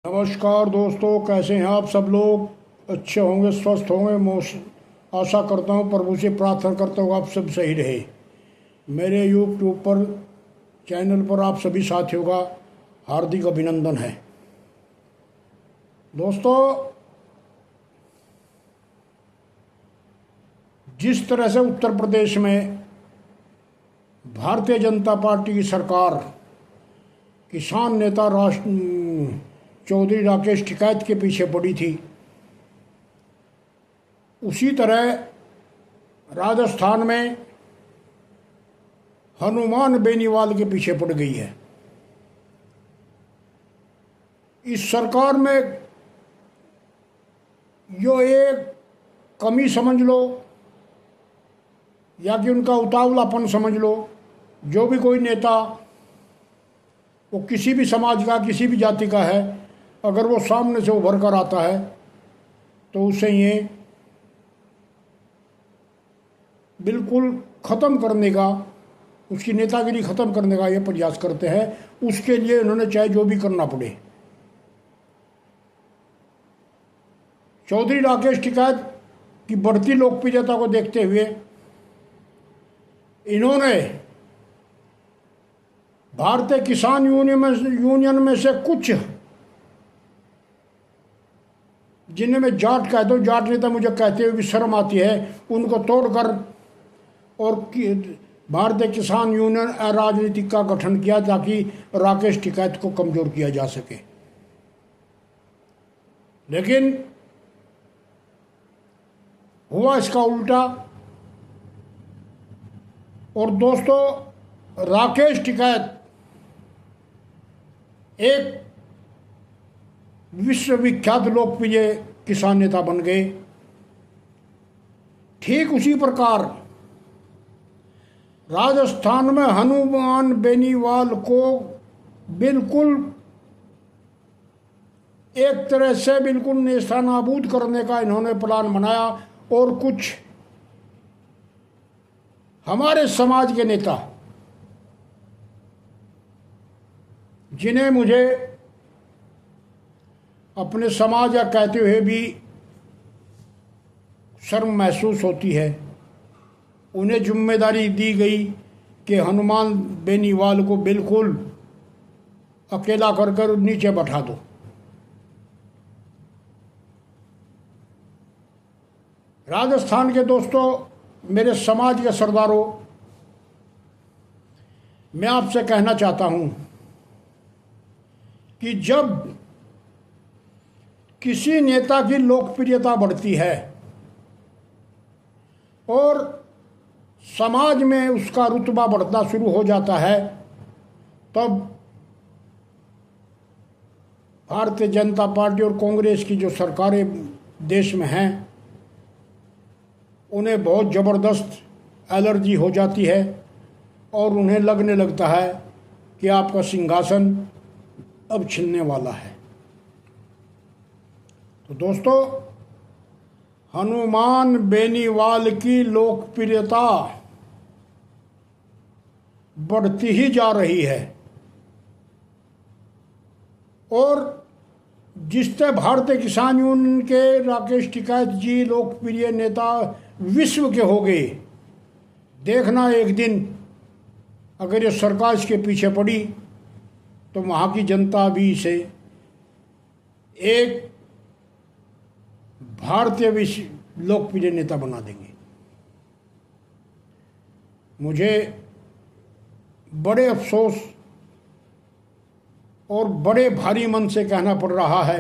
नमस्कार दोस्तों, कैसे हैं आप सब लोग। अच्छे होंगे, स्वस्थ होंगे। आशा करता हूँ, प्रभु से प्रार्थना करता हूँ आप सब सही रहे। मेरे यूट्यूब पर चैनल पर आप सभी साथियों का हार्दिक अभिनंदन है। दोस्तों, जिस तरह से उत्तर प्रदेश में भारतीय जनता पार्टी की सरकार किसान नेता चौधरी राकेश टिकैत के पीछे पड़ी थी, उसी तरह राजस्थान में हनुमान बेनीवाल के पीछे पड़ गई है। इस सरकार में यो एक कमी समझ लो या कि उनका उतावलापन समझ लो। जो भी कोई नेता, वो किसी भी समाज का, किसी भी जाति का है, अगर वो सामने से उभर कर आता है तो उसे ये बिल्कुल ख़त्म करने का, उसकी नेतागिरी ख़त्म करने का ये प्रयास करते हैं। उसके लिए उन्होंने चाहे जो भी करना पड़े। चौधरी राकेश टिकैत की बढ़ती लोकप्रियता को देखते हुए इन्होंने भारतीय किसान यूनियन में से कुछ, जिन्हें मैं जाट कहता हूँ, जाट नेता मुझे कहते हुए भी शर्म आती है, उनको तोड़कर और भारतीय किसान यूनियन अराजनीतिक का गठन किया ताकि राकेश टिकैत को कमजोर किया जा सके। लेकिन हुआ इसका उल्टा। और दोस्तों, राकेश टिकैत एक विश्वविख्यात लोकप्रिय किसान नेता बन गए। ठीक उसी प्रकार राजस्थान में हनुमान बेनीवाल को बिल्कुल एक तरह से बिल्कुल नेस्तनाबूद करने का इन्होंने प्लान बनाया। और कुछ हमारे समाज के नेता, जिन्हें मुझे अपने समाज या कहते हुए भी शर्म महसूस होती है, उन्हें जिम्मेदारी दी गई कि हनुमान बेनीवाल को बिल्कुल अकेला कर नीचे बैठा दो। राजस्थान के दोस्तों, मेरे समाज के सरदारों, मैं आपसे कहना चाहता हूं कि जब किसी नेता की लोकप्रियता बढ़ती है और समाज में उसका रुतबा बढ़ना शुरू हो जाता है, तब भारतीय जनता पार्टी और कांग्रेस की जो सरकारें देश में हैं, उन्हें बहुत ज़बरदस्त एलर्जी हो जाती है और उन्हें लगने लगता है कि आपका सिंहासन अब छिनने वाला है। तो दोस्तों, हनुमान बेनीवाल की लोकप्रियता बढ़ती ही जा रही है और जिससे भारतीय किसान यूनियन के राकेश टिकैत जी लोकप्रिय नेता विश्व के हो गए। देखना एक दिन अगर ये सरकार इसके पीछे पड़ी तो वहाँ की जनता भी इसे एक भारतीय विश्व लोकप्रिय नेता बना देंगे। मुझे बड़े अफसोस और बड़े भारी मन से कहना पड़ रहा है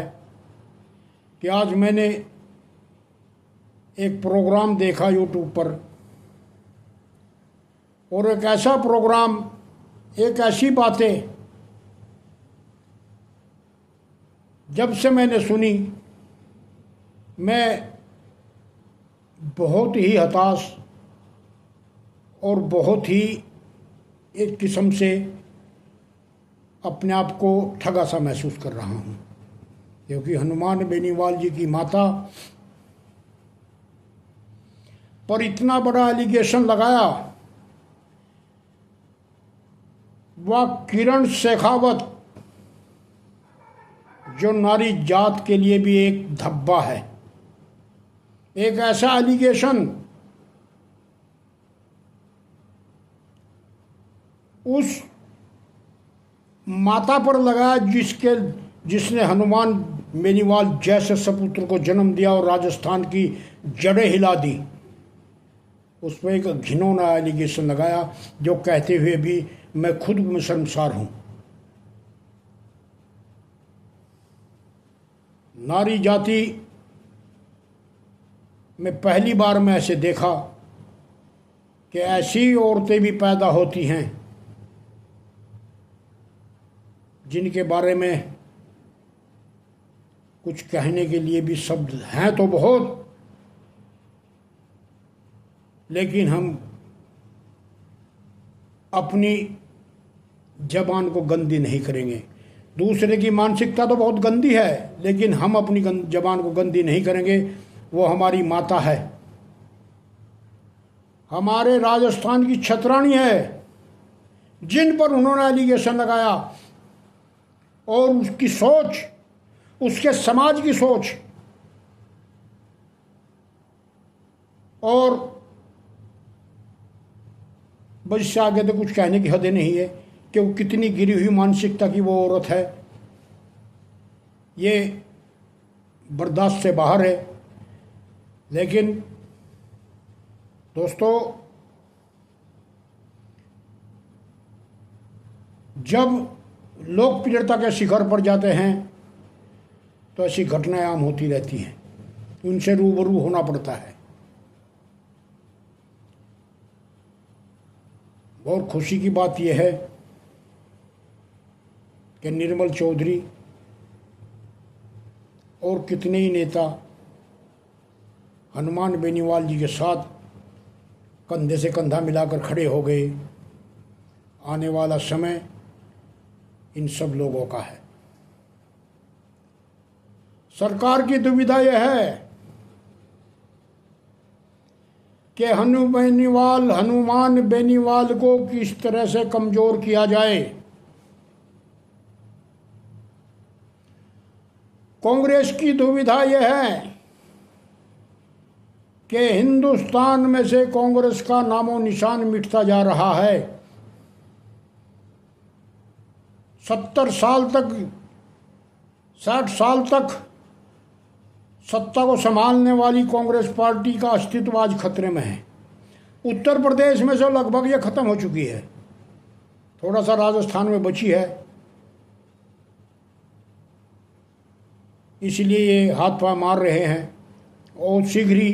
कि आज मैंने एक प्रोग्राम देखा यूट्यूब पर, और एक ऐसा प्रोग्राम, एक ऐसी बातें जब से मैंने सुनी, मैं बहुत ही हताश और बहुत ही एक किस्म से अपने आप को ठगा सा महसूस कर रहा हूँ, क्योंकि हनुमान बेनीवाल जी की माता पर इतना बड़ा एलिगेशन लगाया। वह किरण शेखावत जो नारी जात के लिए भी एक धब्बा है, एक ऐसा एलिगेशन उस माता पर लगाया जिसने हनुमान बेनीवाल जैसे सपुत्र को जन्म दिया और राजस्थान की जड़ें हिला दी। उस पर एक घिनौना एलिगेशन लगाया जो कहते हुए भी मैं खुद में शर्मसार हूं। नारी जाति में पहली बार मैं ऐसे देखा कि ऐसी औरतें भी पैदा होती हैं जिनके बारे में कुछ कहने के लिए भी शब्द हैं तो बहुत, लेकिन हम अपनी जबान को गंदी नहीं करेंगे। दूसरे की मानसिकता तो बहुत गंदी है, लेकिन हम अपनी जबान को गंदी नहीं करेंगे। वो हमारी माता है, हमारे राजस्थान की छतरानी है, जिन पर उन्होंने एलिगेशन लगाया। और उसकी सोच, उसके समाज की सोच और बस इससे आगे तो कुछ कहने की हद नहीं है कि वो कितनी गिरी हुई मानसिकता की वो औरत है, ये बर्दाश्त से बाहर है। लेकिन दोस्तों, जब लोकप्रियता के शिखर पर जाते हैं तो ऐसी घटनाएं आम होती रहती हैं, उनसे रूबरू होना पड़ता है। बहुत खुशी की बात यह है कि निर्मल चौधरी और कितने ही नेता हनुमान बेनीवाल जी के साथ कंधे से कंधा मिलाकर खड़े हो गए। आने वाला समय इन सब लोगों का है। सरकार की दुविधा यह है कि हनुमान बेनीवाल को किस तरह से कमजोर किया जाए। कांग्रेस की दुविधा यह है कि हिंदुस्तान में से कांग्रेस का नामो निशान मिटता जा रहा है। 70 साल तक, 60 साल तक सत्ता को संभालने वाली कांग्रेस पार्टी का अस्तित्व आज खतरे में है। उत्तर प्रदेश में से लगभग ये खत्म हो चुकी है, थोड़ा सा राजस्थान में बची है, इसलिए ये हाथ पांव मार रहे हैं और शीघ्र ही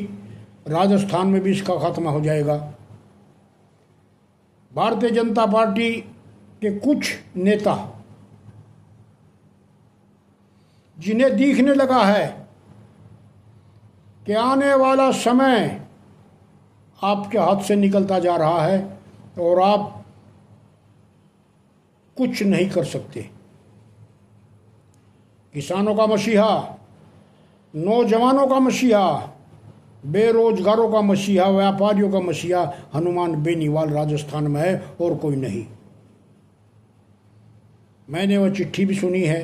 राजस्थान में भी इसका खात्मा हो जाएगा। भारतीय जनता पार्टी के कुछ नेता जिन्हें दिखने लगा है कि आने वाला समय आपके हाथ से निकलता जा रहा है और आप कुछ नहीं कर सकते। किसानों का मसीहा, नौजवानों का मसीहा, बेरोजगारों का मसीहा, व्यापारियों का मसीहा हनुमान बेनीवाल राजस्थान में है और कोई नहीं। मैंने वह चिट्ठी भी सुनी है,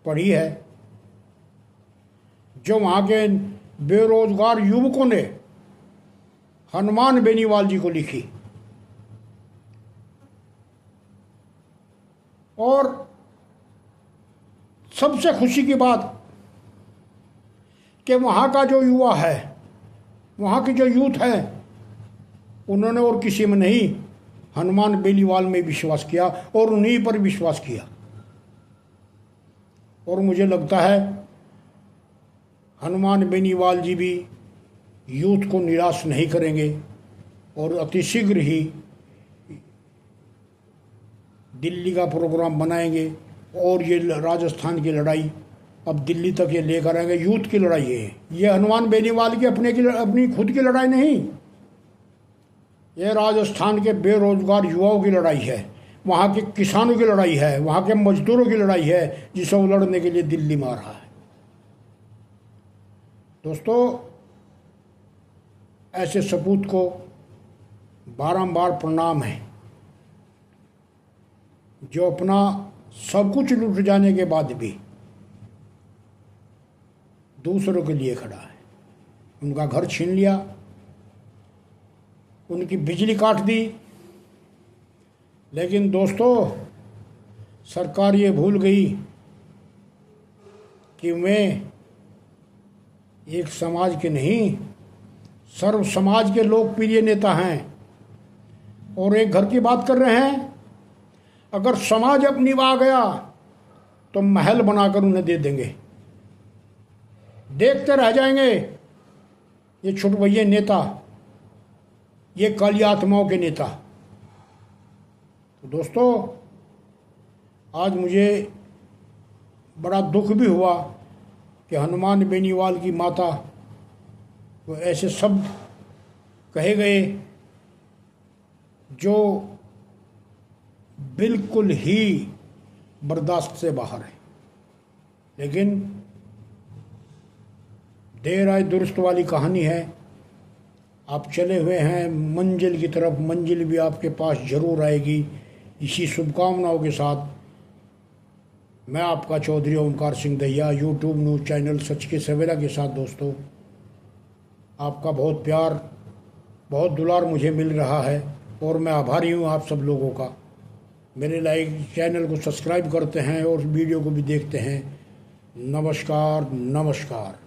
पढ़ी है, जो वहाँ के बेरोजगार युवकों ने हनुमान बेनीवाल जी को लिखी। और सबसे खुशी की बात कि वहाँ का जो युवा है, वहाँ की जो यूथ है, उन्होंने और किसी में नहीं, हनुमान बेनीवाल में विश्वास किया और उन्हीं पर विश्वास किया। और मुझे लगता है हनुमान बेनीवाल जी भी यूथ को निराश नहीं करेंगे और अतिशीघ्र ही दिल्ली का प्रोग्राम बनाएंगे और ये राजस्थान की लड़ाई अब दिल्ली तक ये लेकर आएंगे। यूथ की लड़ाई है ये, हनुमान बेनीवाल की अपनी खुद की लड़ाई नहीं, ये राजस्थान के बेरोजगार युवाओं की लड़ाई है, वहाँ के किसानों की लड़ाई है, वहाँ के मजदूरों की लड़ाई है, जिसे वो लड़ने के लिए दिल्ली में आ रहा है। दोस्तों, ऐसे सपूत को बारंबार प्रणाम है जो अपना सब कुछ लूट जाने के बाद भी दूसरों के लिए खड़ा है। उनका घर छीन लिया, उनकी बिजली काट दी। लेकिन दोस्तों, सरकार ये भूल गई कि वे एक समाज के नहीं, सर्व समाज के लोकप्रिय नेता हैं। और एक घर की बात कर रहे हैं, अगर समाज अपनी आ गया तो महल बनाकर उन्हें दे देंगे। देखते रह जाएंगे ये छुटभैये नेता, ये काली आत्माओं के नेता। तो दोस्तों, आज मुझे बड़ा दुख भी हुआ कि हनुमान बेनीवाल की माता को ऐसे शब्द कहे गए जो बिल्कुल ही बर्दाश्त से बाहर है। लेकिन देर आए दुरुस्त वाली कहानी है। आप चले हुए हैं मंजिल की तरफ, मंजिल भी आपके पास जरूर आएगी। इसी शुभकामनाओं के साथ मैं आपका Chaudhary Omkar Singh Dahiya, YouTube news channel सच के सवेरा के साथ दोस्तों, आपका बहुत प्यार, बहुत दुलार मुझे मिल रहा है और मैं आभारी हूँ आप सब लोगों का। मेरे लाइक चैनल को सब्सक्राइब करते हैं और वीडियो को भी देखते हैं। नमस्कार नमस्कार।